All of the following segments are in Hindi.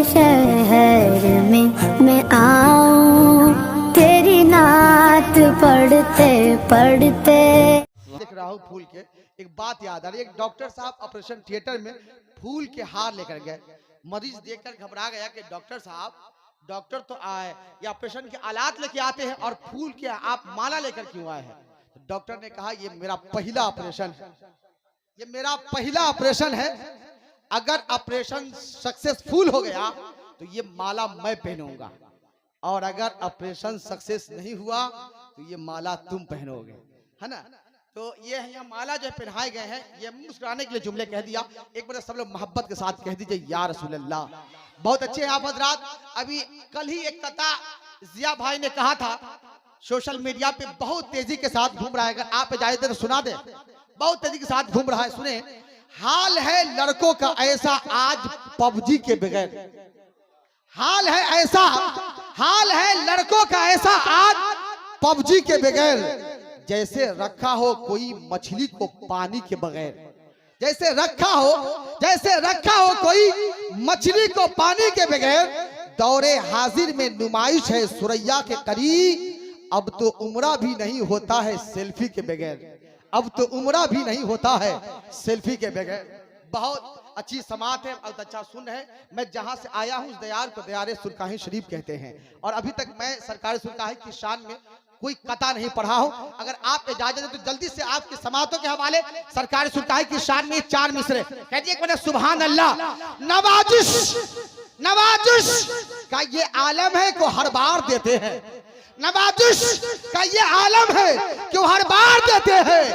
शहर में मैं आऊं, तेरी नात पढ़ते पढ़ते। देख रहा हूँ फूल के, एक बात याद आ रही है। एक डॉक्टर साहब ऑपरेशन थिएटर में फूल के हार लेकर गए। मरीज देखकर घबरा गया कि डॉक्टर साहब, डॉक्टर तो आए या ऑपरेशन के आलात लेके आते हैं और फूल के आप माला लेकर क्यों आए हैं? तो डॉक्टर ने कहा ये मेरा पहला ऑपरेशन है, ये मेरा पहला ऑपरेशन है। अगर ऑपरेशन सक्सेसफुल हो गया तो ये माला मैं पहनूंगा, और अगर ऑपरेशन सक्सेस नहीं हुआ तो ये माला तुम पहनोगे, है ना? तो ये यहाँ माला जो पहनाए गए हैं, ये मुस्कुराने के लिए जुमले कह दिया। एक बार सब लोग मोहब्बत के साथ कह दीजिए या रसूल अल्लाह। बहुत अच्छे हैं आप हजरात। अभी कल ही एक कथा जिया भाई ने कहा था, सोशल मीडिया पे बहुत तेजी के साथ घूम रहा है। अगर आप इजाजत दें तो सुना दे। बहुत तेजी के साथ घूम रहा है, सुने। हाल है लड़कों का ऐसा आज पबजी के बगैर, हाल है ऐसा, हाल है लड़कों का ऐसा आज पबजी के बगैर। जैसे रखा हो कोई मछली को पानी के बगैर, जैसे रखा हो, जैसे रखा हो कोई मछली को पानी के बगैर। दौरे हाजिर में नुमाइश है सुरैया के करीब। अब तो उम्रा भी नहीं होता है सेल्फी के बगैर, अब तो उम्रा भी नहीं होता है सेल्फी के बगैर। बहुत अच्छी समात है, बहुत अच्छा सुन है। मैं जहां से आया हूं उस दयार को दयारे सुरकाही शरीफ कहते हैं, और अभी तक मैं सरकारी सुरकाही की शान में कोई कथा नहीं पढ़ा हूं। अगर आप इजाजत दें तो जल्दी से आपकी समातों के हवाले सरकारी सुरकाही की शान में 4 मिसरे कह दिए। एक मैंने सुभान अल्लाह। नवाजिश, नवाजिश का ये आलम है को हर बार देते हैं, नवाजिश का ये आलम है कि हर बार देते हैं।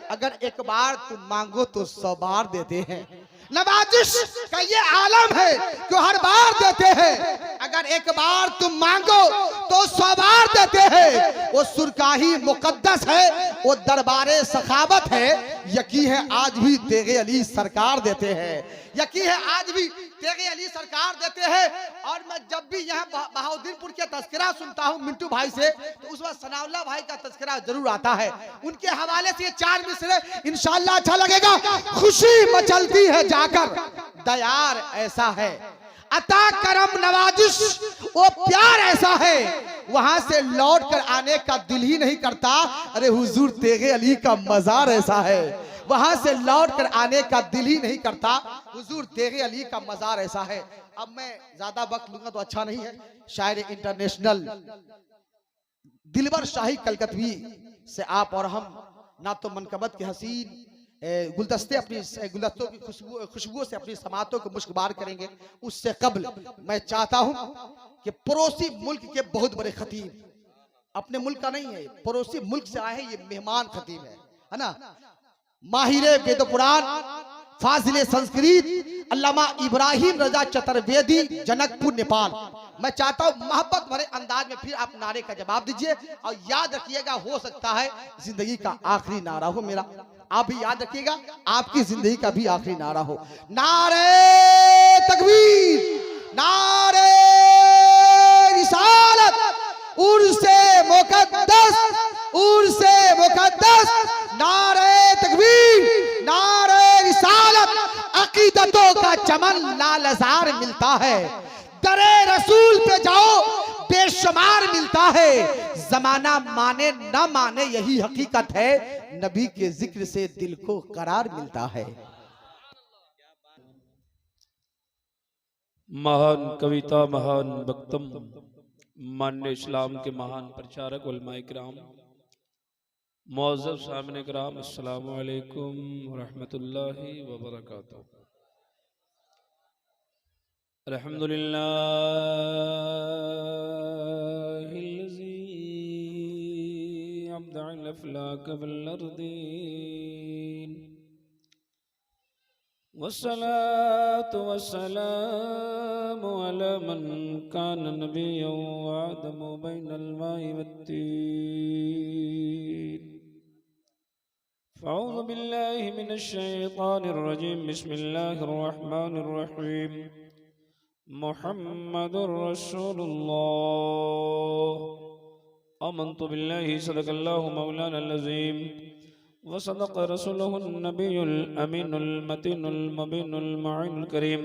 अगर एक बार तुम मांगो तो 100 बार देते हैं। नवाजिश का ये आलम है जो हर बार देते हैं। अगर एक बार तुम मांगो तो 100 बार देते हैं। वो सुरकाही मुकद्दस है, वो दरबारे सखावत है। यकीन है आज भी तेगे अली सरकार देते हैं, यकीन है आज भी तेगे अली सरकार देते हैं। और मैं जब भी यहाँ बहाउद्दीनपुर के तस्करा सुनता हूँ मिंटू भाई से, तो उस वक्त सनाउल्लाह भाई का तस्करा जरूर आता है। उनके हवाले से ये 4 मिसरे इंशाअल्लाह अच्छा लगेगा। खुशी मचलती है जाकर दयार ऐसा है, अता करम नवाजिश वो प्यार ऐसा है, वहां से लौट कर आने का दिल ही नहीं करता। अरे हुजूर तेगे अली का मजार ऐसा है, वहां से लौट कर आने का दिल ही नहीं करता। हुजूर तेगे अली का मजार ऐसा है। अब मैं ज्यादा वक्त लूंगा तो अच्छा नहीं है। शायर इंटरनेशनल दिलबर शाही कलकतवी से आप और हम ना तो मनकबत के हसीन गुलदस्ते अपनी गुलदस्तों की खुशबुओं से अपनी समातों को मुश्कबार करेंगे। उससे कबल मैं चाहता हूं कि पड़ोसी मुल्क के बहुत बड़े खतीब, अपने मुल्क का नहीं है, पड़ोसी मुल्क से आए हैं, ये मेहमान खतीब है ना, माहिरे वेद पुराण, फाजिले संस्कृत अल्लामा इब्राहिम रजा चतुर्वेदी, जनकपुर नेपाल। मैं चाहता हूँ मोहब्बत भरे अंदाज में फिर आप नारे का जवाब दीजिए, और याद रखिएगा हो सकता है जिंदगी का आखिरी नारा हो मेरा। आप भी याद रखिएगा आपकी जिंदगी का भी आखिरी नारा हो। नारे तकबीर, नारे रिसालत, उर्से मुकद्दस, उर्से मुकद्दस, नारे तकबीर, नारे रिसालत। अकीदतों का चमन लालजार मिलता है, दरे रसूल पे जाओ बेशुमार मिलता है। जमाना माने न माने यही हकीकत है, नबी के जिक्र से दिल को करार मिलता है। महान कविता, महान वक्तम, मान्य इस्लाम के महान प्रचारक उलमाए किराम, मुअज़्ज़ज़ सामने किराम, अस्सलामु अलैकुम व रहमतुल्लाहि व बरकातुहू। अल्हम्दुलिल्लाहिल्लज़ी अब्दअल अफ़लाक वल अर्दीन, वस्सलातु वस्सलामु अला मन कान नबिय्यन व आदमु बैनल माइ वत्तीन। फ़अऊज़ु बिल्लाहि मिनश शैतानिर रजीम, बिस्मिल्लाहिर रहमानिर रहीम। मुहम्मदुर रसूलुल्लाह, आमन्तु बिल्लाहि सदक़ल्लाहु मौलानल अज़ीम व सदक़ रसूलुहुन नबियुल अमीनुल मतीनुल मुबीनुल मुइनुल करीम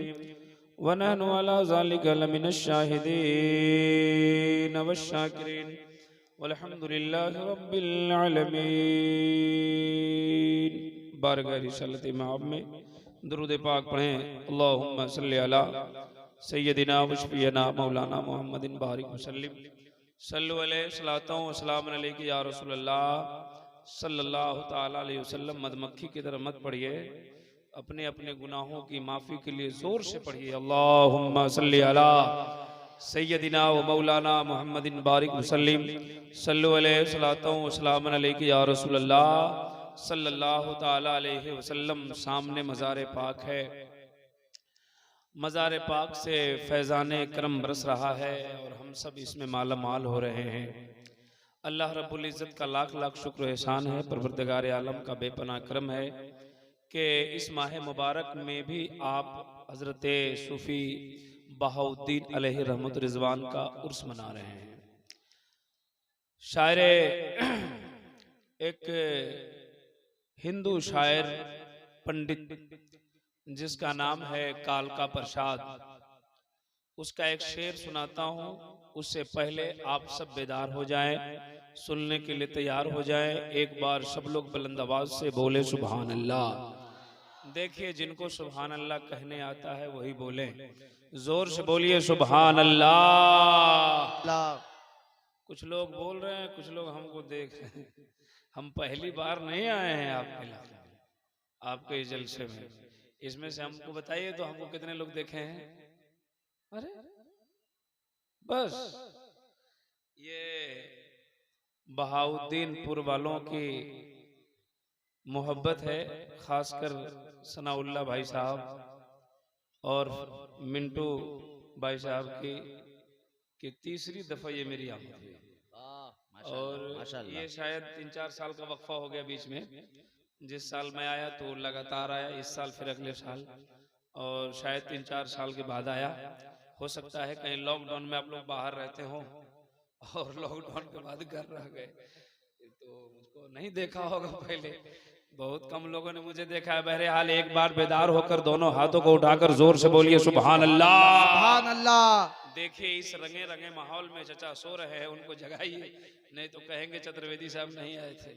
वनहनु अला ज़ालिका लमिनश शाहिदीन वश्शाकिरीन वल्हम्दुलिल्लाहि रब्बिल आलमीन। बारगाह रिसालत इमाम में दुरूद पाक पढ़ें। अल्लाहुम्मा सल्लि अला सय्यदिना व शफीना मौलाना मुहम्मदिन बारिक वसल्लिम सल्लु अलैहि सलातो व सलाम अलैहि या रसूलल्लाह सल्लल्लाहु ताला अलैहि वसल्लम। मधुमक्खी की तरह मत पढ़िए, अपने अपने गुनाहों की माफ़ी के लिए ज़ोर से पढ़िए। अल्लाहुम्मा सल्लि अला सय्यदिना व मौलाना मुहम्मदिन बारिक वसल्लिम सल्लु अलैहि सलातो व सलाम अलैहि या रसूलल्लाह सल्लल्लाहु ताला अलैहि वसल्लम। सामने मज़ार पाक है, मज़ार पाक से फैज़ाने करम बरस रहा है और हम सब इसमें माला माल हो रहे हैं। अल्लाह रब्बुल इज़्ज़त का लाख लाख शुक्र एहसान है, परवरदिगार आलम का बेपनाह करम है कि इस माह मुबारक में भी आप हज़रत सूफ़ी बहाउद्दीन अलैहि रहमत रिज़वान का उर्स मना रहे हैं। शायर एक हिंदू शायर पंडित जिसका नाम है कालका प्रसाद, उसका एक शेर सुनाता हूँ। उससे पहले आप सब बेदार हो जाएं, सुनने के लिए तैयार हो जाएं। एक बार सब लोग बुलंद आवाज से बोले सुभान अल्लाह। देखिए, जिनको सुभान अल्लाह कहने आता है वही बोले, जोर से बोलिए सुभान अल्लाह। कुछ लोग बोल रहे हैं, कुछ लोग हमको देख रहे हैं। हम पहली बार नहीं आए हैं आपके इलाके में, आपके इस जलसे में। इसमें से हमको बताइए तो हमको कितने लोग देखे हैं? अरे बस ये बहाउद्दीनपुर वालों की मोहब्बत है, खासकर सनाउल्लाह भाई साहब और मिंटू भाई साहब की तीसरी दफा ये मेरी आमद हुई। और ये शायद 3-4 साल का वक्फा हो गया बीच में। जिस साल मैं आया तो लगातार आया, इस साल फिर अगले साल, और शायद 3-4 साल के बाद आया। हो सकता है कहीं लॉकडाउन में आप लोग बाहर रहते हो और लॉकडाउन के बाद घर रह गए तो मुझको नहीं देखा होगा पहले। बहुत कम लोगों ने मुझे देखा है। बहरहाल एक बार बेदार होकर दोनों हाथों को उठाकर जोर से बोलिए सुभान अल्लाह, सुभान अल्लाह। देखिए इस रंगे रंगे माहौल में चचा सो रहे हैं, उनको जगाइए, नहीं तो कहेंगे चतुर्वेदी साहब नहीं आए थे।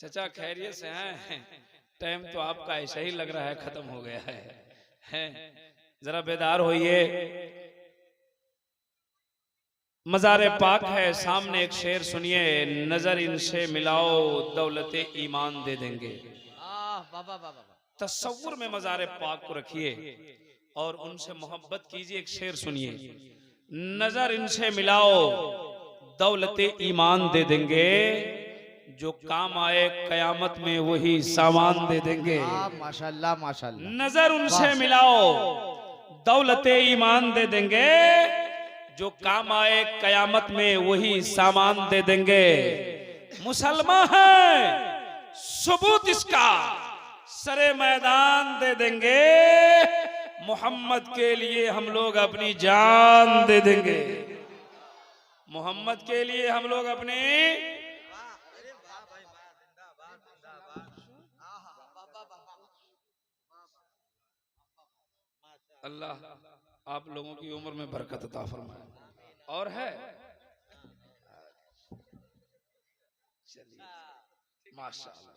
चचा खैरियत से हैं? टाइम तो आपका ऐसा ही लग रहा है खत्म हो गया है। जरा बेदार होइए। मज़ारे पाक है, सामने एक शेर सुनिए। नजर इनसे मिलाओ दौलते ईमान दे देंगे। तसव्वुर में मज़ारे पाक को रखिए और उनसे मोहब्बत कीजिए। एक शेर सुनिए। नजर इनसे मिलाओ दौलते ईमान दे देंगे, जो काम आए कयामत में वही सामान दे देंगे। माशाल्लाह माशाल्लाह। नजर उनसे मिलाओ दौलते ईमान दे देंगे, जो काम आए कयामत में वही सामान दे देंगे। मुसलमान है सबूत इसका, सरे मैदान दे देंगे। मोहम्मद के लिए हम लोग अपनी जान दे देंगे। मोहम्मद के लिए हम लोग अपनी अल्लाह आप लोगों की उम्र में बरकत अता फरमाए। और है चलिए माशाअल्लाह।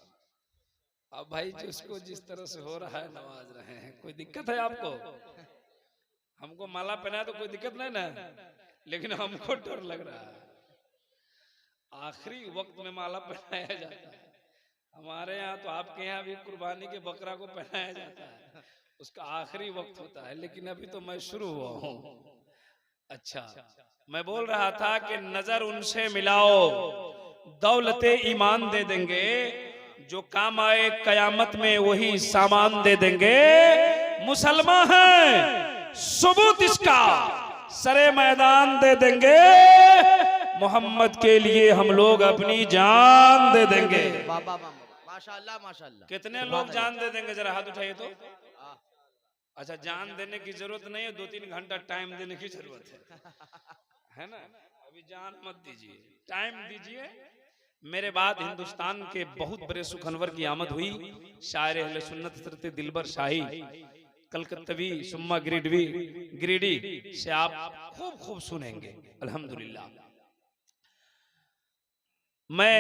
अब भाई जिसको जिस तरह से हो रहा है नवाज रहे हैं। कोई दिक्कत है आपको? हमको माला पहना तो कोई दिक्कत नहीं ना, लेकिन हमको डर लग रहा है। आखिरी वक्त में माला पहनाया जाता है हमारे यहाँ, तो आपके यहाँ भी कुर्बानी के बकरा को पहनाया जाता है, उसका आखिरी वक्त होता है। लेकिन अभी तो मैं शुरू हुआ हूँ। अच्छा, मैं बोल रहा था कि नजर उनसे मिलाओ दौलते ईमान दे देंगे, जो काम आए कयामत में वही सामान दे देंगे। मुसलमान हैं सबूत इसका, सरे मैदान दे देंगे। मोहम्मद के लिए हम लोग अपनी जान दे देंगे। माशाल्लाह माशाल्लाह। कितने लोग जान दे देंगे? जरा हाथ उठाइए तो। अच्छा, जान देने की जरूरत नहीं है, 2-3 घंटा टाइम देने की जरूरत है ना? अभी जान मत दीजिए, टाइम दीजिए। मेरे बाद हिंदुस्तान के बहुत बड़े सुखनवर की आमद हुई, शायर अहले सुन्नत हज़रत दिलबर शाही। कलकत्तवी सुम्मा गिरिडवी गिरिडी से आप खूब खूब सुनेंगे अल्हम्दुलिल्लाह। मैं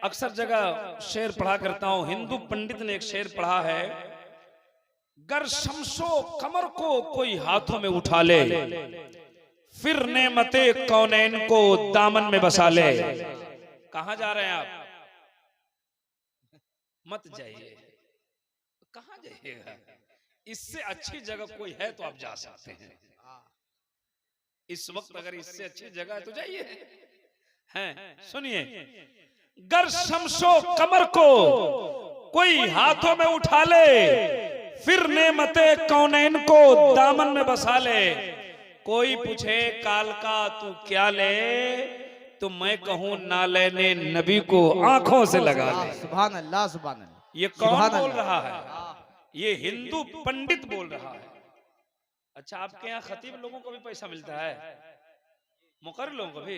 अक्सर जगह शेर पढ़ा करता हूं। हिंदू पंडित ने एक शेर पढ़ा है, गर शमशो कमर को कोई हाथों में उठा ले, फिर नेमते कौनैन को दामन में बसा ले। कहां जा रहे हैं आप? मत जाइए। कहां जाइएगा? इससे अच्छी जगह कोई है तो आप जा सकते हैं। इस वक्त अगर इससे अच्छी जगह है तो जाइए। हैं, सुनिए, गर शमशो कमर को कोई हाथों में उठा ले, फिर नेमते कौनैन को दामन में बसा ले। कोई पूछे काल का तू क्या ले, तो मैं कहूं ना लेने नबी को आंखों से लगा ले। सुभान अल्लाह, सुभान अल्लाह। ये कौन बोल रहा है? ये हिंदू पंडित बोल रहा है। अच्छा, आपके यहाँ खतीब लोगों को भी पैसा मिलता है, मुकर्र लोगों को भी,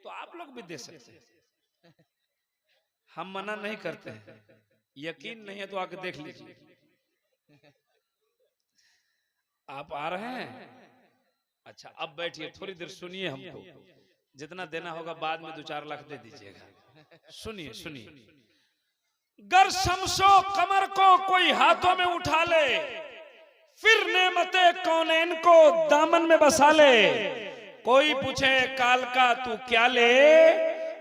तो आप लोग भी दे सकते हैं। हम मना नहीं करते हैं। यकीन नहीं है तो आके देख लीजिए। आप आ रहे हैं? अच्छा, अब बैठिए, थोड़ी देर सुनिए हमको। जितना देना होगा बाद में 2-4 लाख दे दीजिएगा। सुनिए सुनिए, गर शमशो कमर को कोई हाथों में उठा ले, फिर नेमते कौनैन को दामन में बसा ले। कोई पूछे काल का तू क्या ले,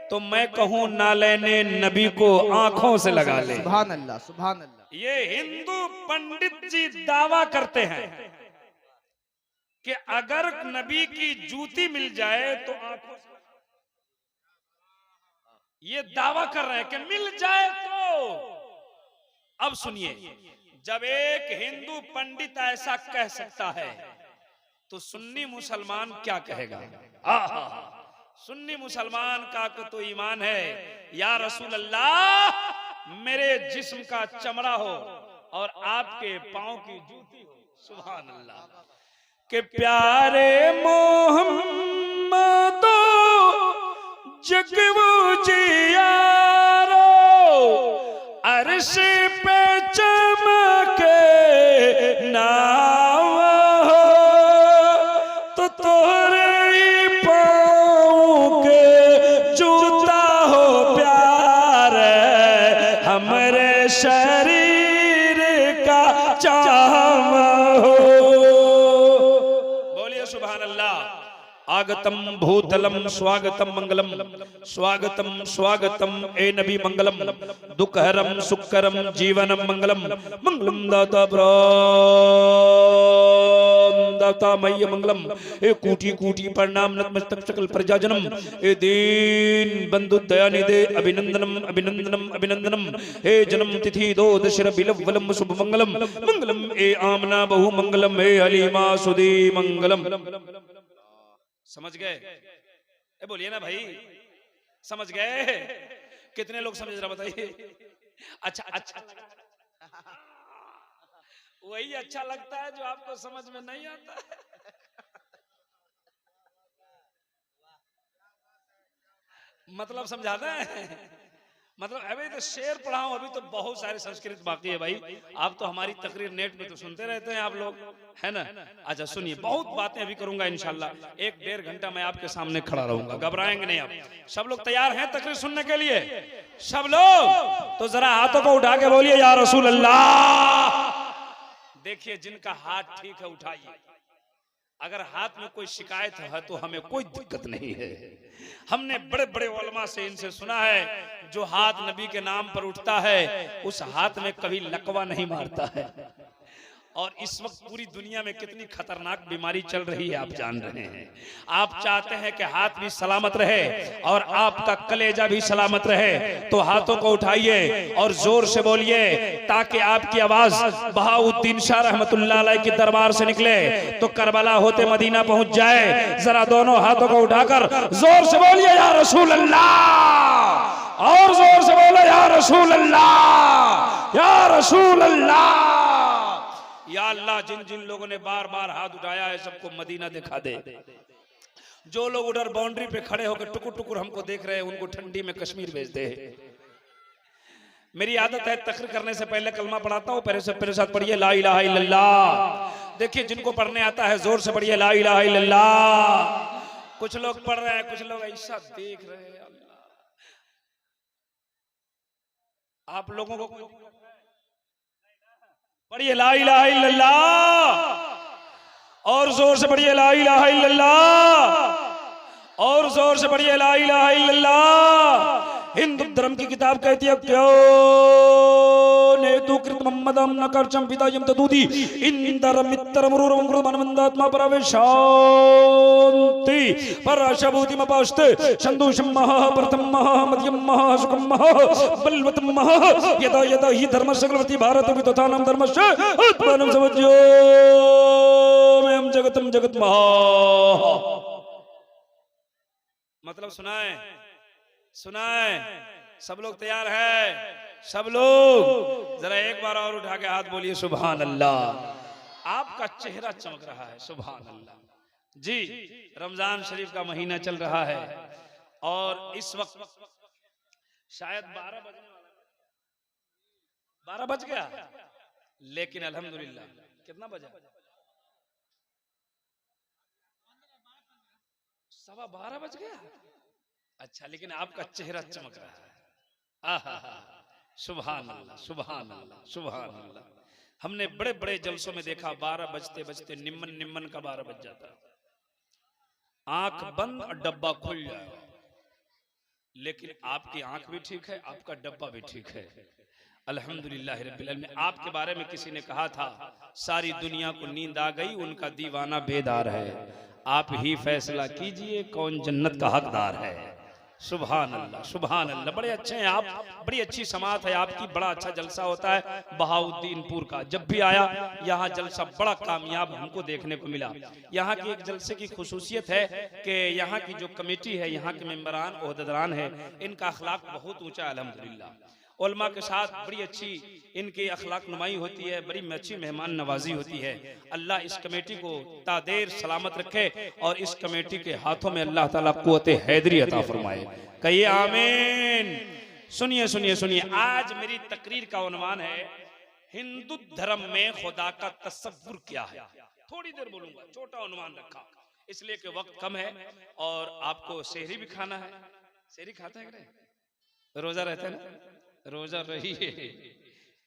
तो मैं कहूं ना लेने नबी को आंखों से लगा ले। सुभान अल्लाह, सुभान अल्लाह। ये हिंदू पंडित जी दावा करते हैं कि अगर नबी की जूती मिल जाए तो आंखों से, ये दावा कर रहे हैं कि मिल जाए तो। अब सुनिए, जब एक हिंदू पंडित ऐसा कह सकता है तो सुन्नी मुसलमान क्या कहेगा? सुन्नी मुसलमान का तो ईमान है, या रसूल अल्लाह मेरे जिस्म का चमड़ा हो और आपके पांव की जूती हो। सुभान अल्लाह। के प्यारे मोहम्मद जगवू जियारो, अर्श पे चमके नाव हो, तो तोरे पाँव के जूता हो प्यार, हमरे शरीर का चाम हो। बोलिए सुभान अल्लाह। आगतम भूतलम स्वागतम मंगलम, स्वागतम स्वागतम ए नबी मंगलम, दुखहरम सुखकरम जीवनम मंगलम, मंगलम दाता दाता मय्य मंगलम। ए कोटि कोटि प्रणाम नतमस्तक सकल प्रजाजनम, ए दीन बंधु दयानिधे अभिनंदनम अभिनंदनम अभिनंदनम। ए जन्म तिथि दो दशर बिलवलम शुभ मंगलम, मंगलम ए आमना बहु मंगलम, ए हलीमा सुदी मंगलम। समझ गए? बोलिए ना भाई, समझ गए? कितने लोग समझ रहे बताइए? अच्छा अच्छा, वही अच्छा लगता है जो आपको समझ में नहीं आता है। मतलब समझा दें? मतलब अभी तो शेर पढ़ा हूं, अभी तो बहुत सारे संस्कृत बाकी है भाई। आप तो हमारी तकरीर नेट पे तो सुनते रहते हैं आप लोग, है ना? अच्छा सुनिए, बहुत बातें अभी करूंगा इंशाल्लाह। 1-1.5 घंटा मैं आपके सामने खड़ा रहूंगा, घबराएंगे नहीं आप। सब लोग तैयार हैं तकरीर सुनने के लिए? सब लोग तो जरा हाथों को उठा के बोलिए या रसूल अल्लाह। देखिए, जिनका हाथ ठीक है उठाइए। अगर हाथ में कोई शिकायत है तो हमें कोई दिक्कत नहीं है। हमने बड़े बड़े उलमा से इनसे सुना है, जो हाथ नबी के नाम पर उठता है उस हाथ में कभी लकवा नहीं मारता है। और इस वक्त पूरी दुनिया में कितनी खतरनाक बीमारी चल रही है आप जान रहे हैं। आप चाहते हैं कि हाथ भी सलामत रहे और आपका कलेजा भी सलामत रहे, तो हाथों को उठाइए और जोर से बोलिए ताकि आपकी आवाज बहाउद्दीन शाह रहमतुल्लाह अलैह के दरबार से निकले तो करबला होते मदीना पहुंच जाए। जरा दोनों हाथों को उठाकर जोर से बोलिए या रसूल अल्लाह, और जोर से बोलो या रसूल अल्लाह, या रसूल अल्लाह। या अल्लाह, जिन जिन लोगों ने बार बार हाथ उठाया है सबको मदीना दिखा दे। जो लोग उधर बाउंड्री पे खड़े होकर टुकुर टुकुर हमको देख रहे हैं उनको ठंडी में कश्मीर भेज दे। मेरी आदत है तकरीर करने से पहले कलमा पढ़ाता हूँ, मेरे साथ पढ़िए ला इलाहा इल्लल्लाह। देखिए जिनको पढ़ने आता है जोर से पढ़िए ला इलाहा इल्लल्लाह। कुछ लोग पढ़ रहे हैं, कुछ लोग ऐसा देख रहे हैं। अल्लाह आप लोगों को पढ़िए ला इलाहा इल्लल्लाह और जोर से पढ़िए ला इलाहा इल्लल्लाह और जोर से पढ़िए ला इलाहा इल्लल्लाह। हिंदू धर्म की किताब कहती है क्यों ने तू कृत मोहम्मदम न करचम पितायम तदूदी इंदर मित्र मरुरम गुरुमनमंदात्मा परवेशांति परशभूति मपास्ते संदोषम महा प्रथम महा मध्यम महा सुखम महा बलवतम महा यदा यदा ही धर्म सकलवती भारत वितथानम धर्मस्य उत्पन्नम समज्यो में जगतम जगत महा। मतलब सुनाए सब लोग तैयार है? सब लोग जरा एक बार और उठा के हाथ बोलिए सुभान अल्लाह। आपका चेहरा चमक रहा है, सुभान अल्लाह जी। रमजान शरीफ का महीना चल रहा है और इस वक्त शायद 12 बज गया, लेकिन अल्हम्दुलिल्लाह कितना बजा? 12:15 बज गया। अच्छा, लेकिन आपका चेहरा चमक रहा है। आहा, सुभान अल्लाह सुभान अल्लाह सुभान अल्लाह। हमने बड़े बड़े जलसों में देखा 12 बजते बजते निम्मन का 12 बज जाता, आंख बंद और डब्बा खुल जाए। लेकिन आपकी आंख भी ठीक है, आपका डब्बा भी ठीक है, अल्हम्दुलिल्लाह रब्बिल आलमीन। आपके बारे में किसी ने कहा था सारी दुनिया को नींद आ गई, उनका दीवाना बेदार है। आप ही फैसला कीजिए कौन जन्नत का हकदार है। सुभान अल्लाह सुभान अल्लाह। बड़े अच्छे हैं आप, बड़ी अच्छी समात है आपकी, बड़ा अच्छा जलसा होता है बहाउद्दीनपुर का। जब भी आया यहाँ जलसा बड़ा कामयाब हमको देखने को मिला। यहाँ की एक जलसे की खुसूसियत है कि यहाँ की जो कमेटी है, यहाँ के मेंबरान ओहदेदारान है, इनका अखलाक बहुत ऊंचा अल्हम्दुलिल्लाह। उलमा के साथ बड़ी अच्छी इनकी अखलाक नुमाई होती है, बड़ी अच्छी मेहमान नवाजी होती है। अल्लाह इस कमेटी को तादेर सलामत रखे और इस कमेटी के हाथों में अल्लाह ताला क़ुव्वत हैदरी अता फरमाए। कहिए आमीन। सुनिए सुनिए सुनिए, आज मेरी तकरीर का उन्वान है हिंदू धर्म में खुदा का तसव्वुर क्या है। थोड़ी देर बोलूंगा, छोटा उन्वान रखा इसलिए कि वक्त कम है और आपको सेहरी भी खाना है। सेहरी खाता है कि नहीं? रोजा रहता है ना? रोजा रही है।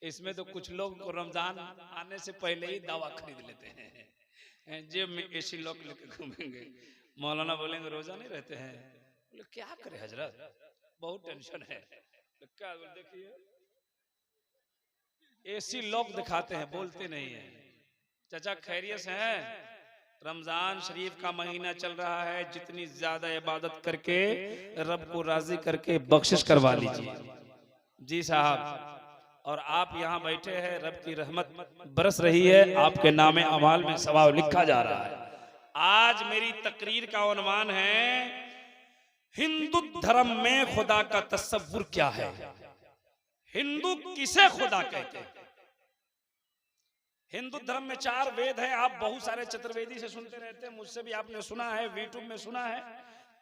इसमें तो कुछ लोग को रमजान आने से पहले ही दवा खरीद लेते हैं, जेब में एसी लॉक लेके घूमेंगे। मौलाना बोलेंगे रोजा नहीं रहते हैं, बोले क्या करे हजरत, बहुत टेंशन है। क्या देखिए एसी लॉक दिखाते हैं, बोलते नहीं है। चाचा खैरियत से हैं? रमजान शरीफ का महीना चल रहा है, जितनी ज्यादा इबादत करके रब को राजी करके बख्शिश करवा लीजिए। जी साहब, और आप यहाँ बैठे हैं, रब की रहमत बरस रही है, आपके नामे अमाल में सवाब लिखा जा रहा है। आज मेरी तकरीर का उन्वान है हिंदू धर्म में खुदा का तसव्वुर क्या है। हिंदू किसे खुदा कहते हैं? हिंदू धर्म में 4 वेद है। आप बहुत सारे चतुर्वेदी से सुनते रहते हैं, मुझसे भी आपने सुना है, यूट्यूब में सुना है।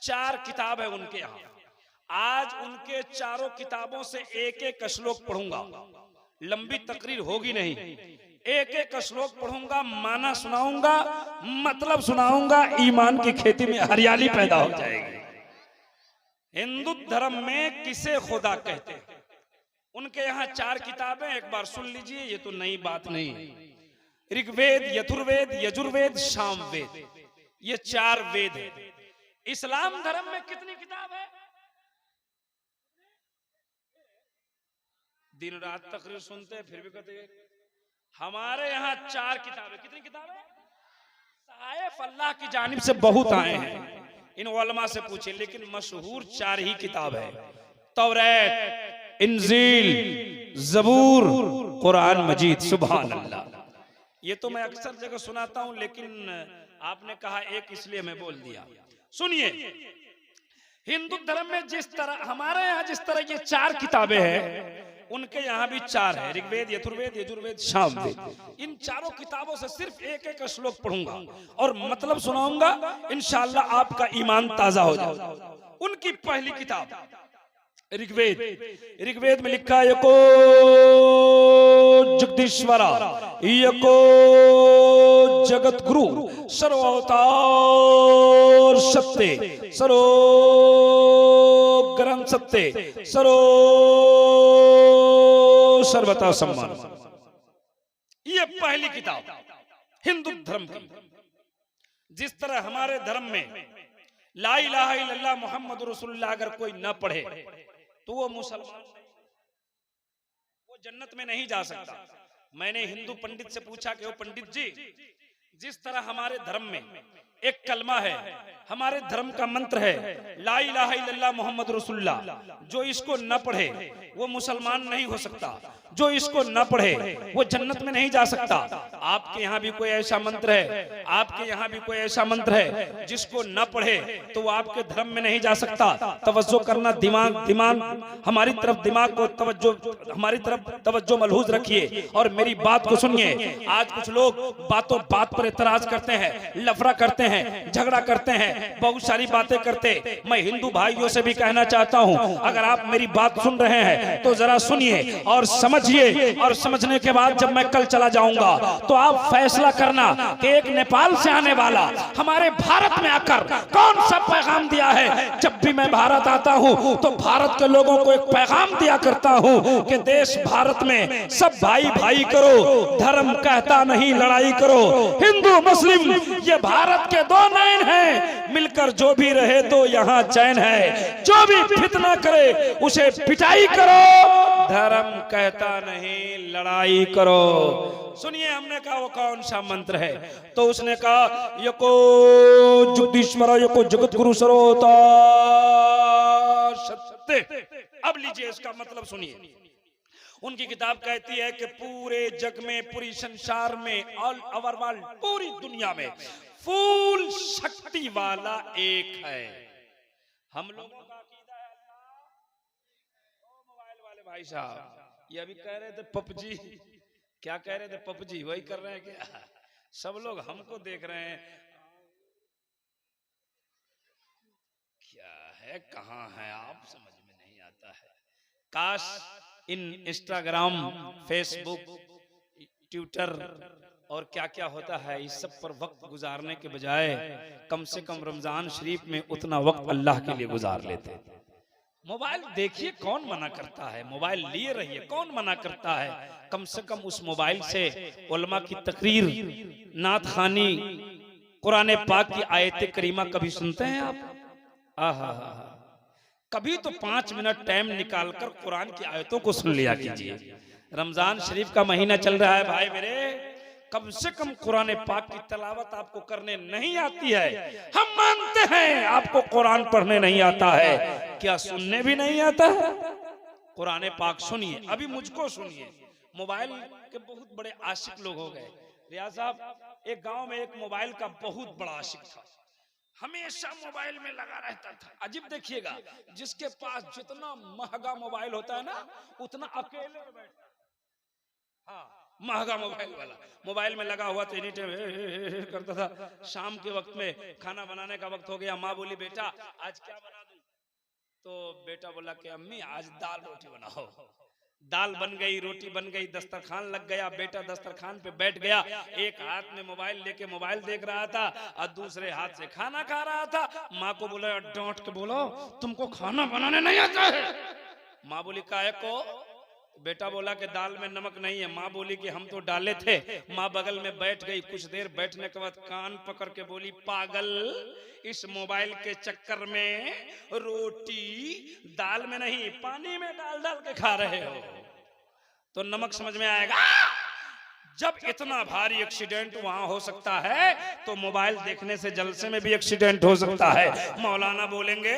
4 किताब है उनके यहाँ। आज उनके चारों किताबों से एक एक श्लोक पढ़ूंगा, लंबी तकरीर होगी नहीं, एक एक श्लोक पढ़ूंगा, माना सुनाऊंगा, मतलब सुनाऊंगा, ईमान की खेती में हरियाली पैदा हो जाएगी। हिंदू धर्म में किसे खुदा कहते हैं? उनके यहाँ 4 किताबें, एक बार सुन लीजिए, ये तो नई बात नहीं है। ऋग्वेद, यजुर्वेद, यजुर्वेद, सामवेद, ये 4 वेद है। इस्लाम धर्म में कितनी किताब है? दिन रात तकरीर सुनते फिर भी कहते हमारे यहाँ 4 किताबें। कितनी किताबें? साहिब अल्लाह की जानिब से बहुत आए हैं, इन उलमा से पूछे, लेकिन मशहूर 4 ही किताब है। तौरात, इंजील, ज़बूर, कुरान मजीद। सुभान अल्लाह। ये तो मैं अक्सर जगह सुनाता हूं, लेकिन आपने कहा एक, इसलिए मैं बोल दिया। सुनिए, हिंदू धर्म में जिस तरह हमारे यहाँ जिस तरह ये 4 किताबें हैं, उनके यहाँ भी 4 है। ऋग्वेद, यजुर्वेद, यजुर्वेद, सामवेद। इन चारों किताबों से सिर्फ एक एक श्लोक पढ़ूंगा और मतलब सुनाऊंगा, इंशाअल्लाह आपका ईमान ताजा हो जाएगा। उनकी पहली किताब ऋग्वेद, ऋग्वेद में लिखा है एको जगदीश्वरा एको जगत गुरु सर्वअवतार सत्य सर्व ग्रंथ सत्य सर्व सर्वता सम्मान। ये पहली किताब हिंदू धर्म की। जिस तरह हमारे धर्म में ला इलाहा इल्लल्लाह मोहम्मद रसूलुल्लाह अगर कोई न पढ़े तो वो मुसलमान नहीं, वो जन्नत में नहीं जा सकता। मैंने हिंदू पंडित से पूछा कि वो पंडित जी, जिस तरह हमारे धर्म में एक कलमा है, हमारे धर्म का मंत्र है ला इलाहा इल्लल्लाह मोहम्मद रसूलुल्लाह, जो इसको न पढ़े वो मुसलमान नहीं हो सकता, जो इसको न पढ़े वो जन्नत में नहीं जा सकता। आपके यहाँ भी कोई ऐसा मंत्र है, आपके यहाँ भी कोई ऐसा मंत्र है जिसको न पढ़े तो वो आपके धर्म में नहीं जा सकता। तवज्जो करना, दिमाग हमारी तरफ, दिमाग को तवज्जो, हमारी तरफ तवज्जो मलहूज रखिए और मेरी बात को सुनिए। आज कुछ लोग बातों बात पर इतराज करते हैं, लफड़ा करते हैं, झगड़ा करते हैं, बहुत सारी बातें करते। मैं हिंदू भाइयों से भी कहना चाहता हूं, अगर आप मेरी बात सुन रहे हैं तो जरा सुनिए और समझिए, और समझने के बाद जब मैं कल चला जाऊंगा तो आप फैसला करना कि एक नेपाल से आने वाला हमारे भारत में आकर कौन सा पैगाम दिया है। जब भी मैं भारत आता हूं तो भारत के लोगों को एक पैगाम दिया करता हूं कि देश भारत में सब भाई भाई करो, धर्म कहता नहीं लड़ाई करो। हिंदू मुस्लिम ये भारत के दो नयन हैं, मिलकर जो भी रहे तो यहाँ चैन है। जो भी फितना करे उसे पिटाई करो, धर्म कहता नहीं लड़ाई करो। सुनिए, हमने कहा वो कौन सा मंत्र है, तो उसने कहा यको जगदीश्वर यको जगत गुरु सर्वअवतार सत्य। अब लीजिए इसका मतलब सुनिए। उनकी किताब कहती है कि पूरे जग में, पूरी संसार में, ऑल ओवर वर्ल्ड, पूरी दुनिया में फुल शक्ति वाला एक है। हम लोगों का अकीदा है अल्लाह। मोबाइल वाले भाई साहब ये अभी कह रहे थे पबजी, क्या कह रहे थे, पबजी वही कर रहे हैं क्या? सब लोग हमको देख रहे हैं, क्या है, कहाँ है आप, समझ में नहीं आता है। काश इन इंस्टाग्राम, फेसबुक, ट्विटर और क्या क्या होता है, इस सब पर वक्त गुजारने के बजाय कम से कम रमजान शरीफ में उतना वक्त अल्लाह के लिए गुजार लेते। मोबाइल देखिए, कौन मना करता है, मोबाइल लिए रहिए, कौन मना करता है। कम से कम उस मोबाइल से उलमा की तकरीर, नात खानी, कुरान पाक की आयत करीमा कभी सुनते हैं आप? आहा, कभी तो 5 मिनट टाइम निकालकर कुरान की आयतों को सुन लिया कीजिए। रमजान शरीफ का महीना चल रहा है भाई मेरे, कम से कम कुरान पाक की तलावत आपको करने नहीं आती है। हम मानते हैं आपको कुरान पढ़ने नहीं आता है, क्या सुनने भी नहीं आता है? कुरान पाक सुनिए, अभी मुझको सुनिए। मोबाइल के बहुत बड़े आशिक लोग हो गए। रियाज साहब, एक गांव में एक मोबाइल का बहुत बड़ा आशिक था, हमेशा मोबाइल में लगा रहता था। अजीब देखिएगा, जिसके पास जितना महंगा मोबाइल होता है ना, उतना अकेले में बैठता है। हाँ, महंगा मोबाइल वाला मोबाइल में लगा हुआ तो एनी टाइम करता था। शाम के वक्त में खाना बनाने का वक्त हो गया, माँ बोली बेटा आज क्या बना दूं? तो बेटा बोला कि अम्मी आज दाल रोटी बनाओ। दाल बन गई, रोटी बन गई, दस्तरखान लग गया। बेटा दस्तरखान पे बैठ गया, एक हाथ में मोबाइल लेके मोबाइल देख रहा था और दूसरे हाथ से खाना खा रहा था। माँ को बोला, डांट के बोलो तुमको खाना बनाने नहीं आता है। माँ बोली काहे को? बेटा बोला कि दाल में नमक नहीं है। माँ बोली कि हम तो डाले थे। माँ बगल में बैठ गई, कुछ देर बैठने के बाद कान पकड़ के बोली, पागल, इस मोबाइल के चक्कर में रोटी दाल में नहीं पानी में डाल डाल के खा रहे हो, तो नमक समझ में आएगा। जब इतना भारी एक्सीडेंट वहां हो सकता है तो मोबाइल देखने से जलसे में भी एक्सीडेंट हो सकता है। मौलाना बोलेंगे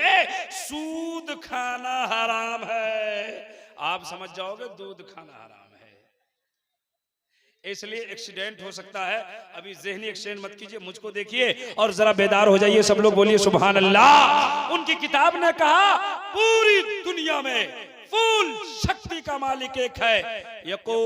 सूद खाना हराम है, आप समझ जाओगे दूध खाना हराम है, इसलिए एक्सीडेंट हो सकता है। अभी ज़हनी एक्सीडेंट मत कीजिए, मुझको देखिए और जरा बेदार हो जाइए। सब लोग बोलिए सुभान अल्लाह। उनकी किताब ने कहा पूरी दुनिया में फूल शक्ति का मालिक एक है, यको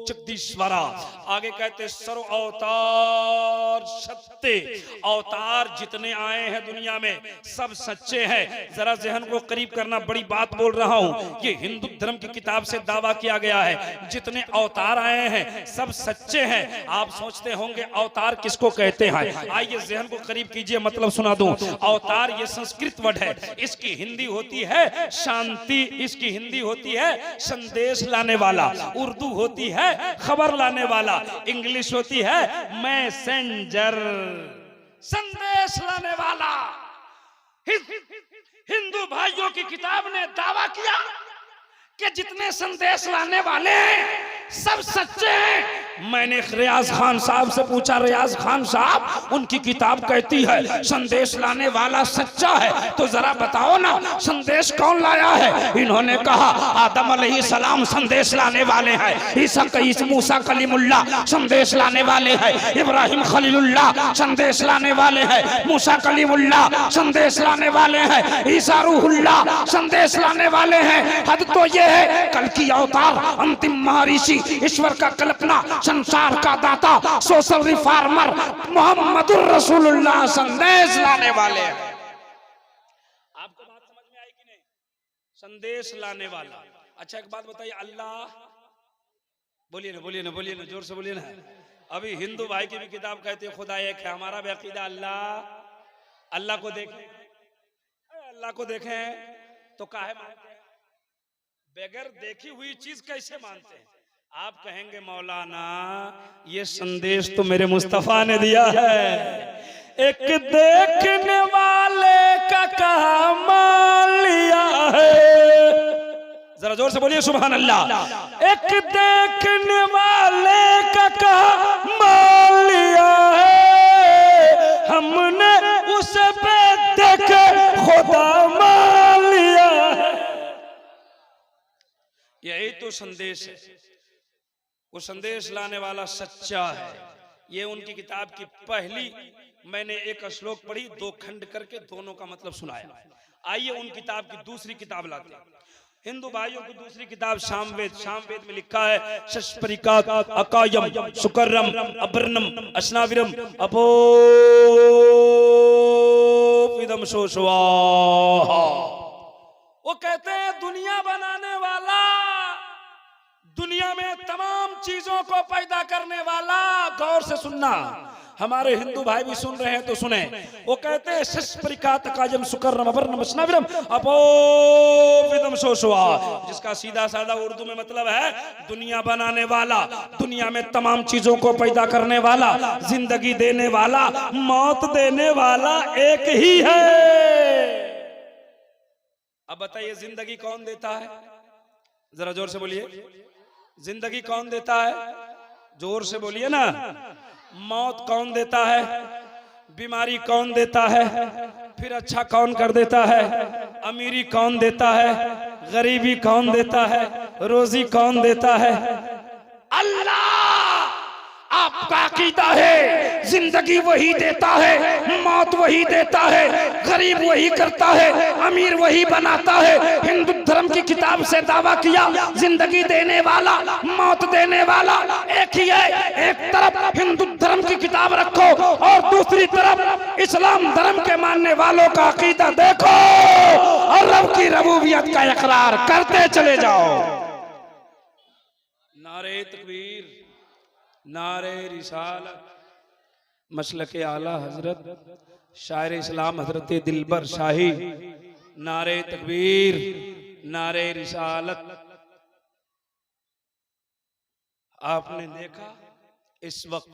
जगदीश्वरा। आगे कहते सर्व अवतार सत्य, अवतार जितने आए हैं दुनिया में सब सच्चे हैं। जरा जहन को करीब करना, बड़ी बात बोल रहा हूं, ये हिंदू धर्म की किताब से दावा किया गया है, जितने अवतार आए हैं सब सच्चे हैं। आप सोचते होंगे अवतार किसको कहते हैं, आइए जहन को करीब कीजिए, मतलब सुना दूं। अवतार ये संस्कृत वर्ड है, इसकी हिंदी होती है शांति, इसकी हिंदी होती है संदेश लाने वाला, उर्दू होती है खबर लाने वाला, इंग्लिश होती है मैसेंजर, संदेश लाने वाला। हिंदू भाइयों की किताब ने दावा किया कि जितने संदेश लाने वाले हैं सब सच्चे हैं। मैंने रियाज खान साहब से पूछा, रियाज खान साहब उनकी किताब कहती है संदेश लाने वाला सच्चा है, तो जरा बताओ ना संदेश कौन लाया है। इन्होंने कहा आदम अलैहिस्सलाम संदेश लाने वाले हैं, ईसा मूसा कलीमुल्लाह संदेश लाने वाले हैं, इब्राहिम खलीलुल्लाह संदेश लाने वाले हैं, मूसा कलीमुल्लाह संदेश लाने वाले हैं, ईसा रूहुल्लाह संदेश लाने वाले हैं। हद तो ये है कल की अवतार, अंतिम महर्षि, ईश्वर का कल्पना, संसार का दाता, सोशल रिफॉर्मर मोहम्मदुर रसूलुल्लाह संदेश लाने वाले हैं। आपको बात समझ में आई कि नहीं? संदेश लाने वाला। अच्छा एक बात बताइए, अल्लाह, बोलिए ना बोलिए ना बोलिए ना, जोर से बोलिए ना। अभी हिंदू भाई की भी किताब कहती है खुदा एक है, हमारा भी अकीदा अल्लाह। अल्लाह को देखें, अल्लाह को देखें तो काहे मानते हैं? बगैर देखी हुई चीज कैसे मानते हैं? आप कहेंगे मौलाना ये संदेश तो मेरे मुस्तफा ने दिया है, एक देखने वाले का कहा मान लिया है। जरा जोर से बोलिए सुभान अल्लाह। एक देखने वाले का कहा मान लिया है, हमने उसे पे देखे खुदा मान लिया है। यही तो संदेश है, वो संदेश लाने वाला सच्चा है। ये उनकी किताब की पहली, मैंने एक श्लोक पढ़ी, 2 खंड करके दोनों का मतलब सुनाया। आइए उन किताब की दूसरी किताब लाते हैं। हिंदू भाइयों की दूसरी किताब सामवेद। सामवेद में लिखा है शस्परिकात अकायम सुकर्रम अबर्णम अश्नाविरम अपो विदम सोशवा। वो कहते हैं दुनिया बनाने वाला, दुनिया में तमाम चीजों को पैदा करने वाला। गौर से सुनना, हमारे हिंदू भाई भी सुन रहे हैं तो सुने। वो कहते हैं शस्परिकात काजम सुकर्रम अबर्णम अश्नाविरम अपो विदम सोशवा, जिसका सीधा साधा उर्दू में मतलब है दुनिया बनाने वाला, दुनिया में तमाम चीजों को पैदा करने वाला, जिंदगी देने वाला, मौत देने वाला एक ही है। अब बताइए जिंदगी कौन देता है? जरा जोर से बोलिए, जिंदगी कौन देता है? जोर से बोलिए ना। मौत कौन देता है? बीमारी कौन देता है? फिर अच्छा कौन कर देता है? अमीरी कौन देता है? गरीबी कौन देता है? रोजी कौन देता है? अल्लाह। आपका अकीदा है जिंदगी वही देता है, मौत वही देता है, गरीब वही करता है, अमीर वही बनाता है। हिंदू धर्म की किताब से दावा किया जिंदगी देने वाला, मौत देने वाला एक ही है। एक तरफ हिंदू धर्म की किताब रखो और दूसरी तरफ इस्लाम धर्म के मानने वालों का अकीदा देखो और रब की रबूबियत का इकरार करते चले जाओ। नारे तकबीर, नारे रिसालत। मसलके आला हजरत शायर इस्लाम हजरत दिलबर शाही, नारे तकबीर, नारे रिसालत। आपने देखा इस वक्त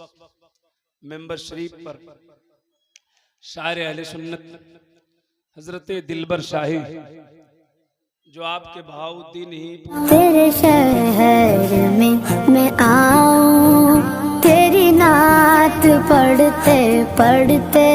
मेंबर शरीफ पर शायर अहले सुन्नत हजरत दिलबर शाही, जो आपके भाउद्दीन ही तेरे शहर में मैं आऊं, तेरी नात पढ़ते पढ़ते